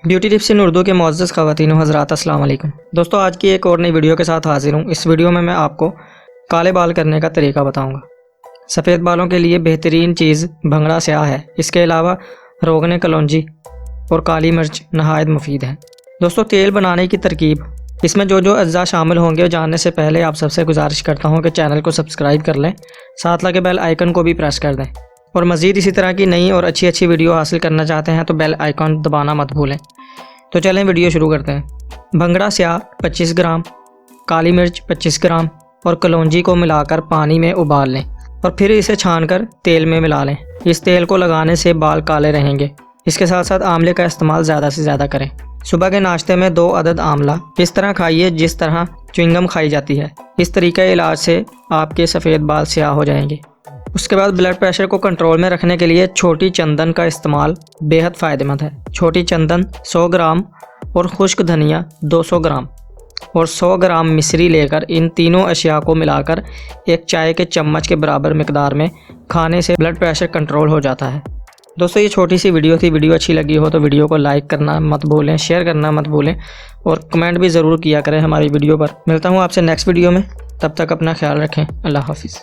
Beauty tips इन उर्दू के मुअज़्ज़ज़ ख़वातीन व हज़रात अस्सलाम वालेकुम। दोस्तों, आज की एक और नई वीडियो के साथ हाजिर हूँ। इस वीडियो में मैं आपको काले बाल करने का तरीका बताऊँगा। सफ़ेद बालों के लिए बेहतरीन चीज़ भंगड़ा स्याह है। इसके अलावा रोगन कलौंजी और काली मिर्च नहायत मुफीद हैं। दोस्तों, तेल बनाने की तरकीब, इसमें जो जो अज्जा शामिल होंगे जानने से पहले आप सबसे गुजारिश करता हूँ कि चैनल को सब्सक्राइब कर लें, साथ लगे बेल आइकन को भी प्रेस कर दें और मज़ीद इसी तरह की नई और अच्छी वीडियो हासिल करना चाहते हैं तो बेल आइकन दबाना मत भूलें। तो चलें वीडियो शुरू करते हैं। भंगड़ा स्याह 25 ग्राम, काली मिर्च 25 ग्राम और कलौंजी को मिलाकर पानी में उबाल लें और फिर इसे छानकर तेल में मिला लें। इस तेल को लगाने से बाल काले रहेंगे। इसके साथ साथ आंवले का इस्तेमाल ज़्यादा से ज़्यादा करें। सुबह के नाश्ते में 2 अदद आंवला इस तरह खाइए जिस तरह च्युइंगम खाई जाती है। इस तरीके इलाज से आपके सफ़ेद बाल स्याह हो जाएंगे। उसके बाद ब्लड प्रेशर को कंट्रोल में रखने के लिए छोटी चंदन का इस्तेमाल बेहद फ़ायदेमंद है। छोटी चंदन 100 ग्राम और खुश्क धनिया 200 ग्राम और 100 ग्राम मिश्री लेकर इन तीनों अशिया को मिलाकर एक चाय के चम्मच के बराबर मिकदार में खाने से ब्लड प्रेशर कंट्रोल हो जाता है। दोस्तों, ये छोटी सी वीडियो थी। वीडियो अच्छी लगी हो तो वीडियो को लाइक करना मत भूलें, शेयर करना मत भूलें और कमेंट भी ज़रूर किया करें हमारी वीडियो पर। मिलता हूँ आपसे नेक्स्ट वीडियो में। तब तक अपना ख्याल रखें। अल्लाह हाफिज़।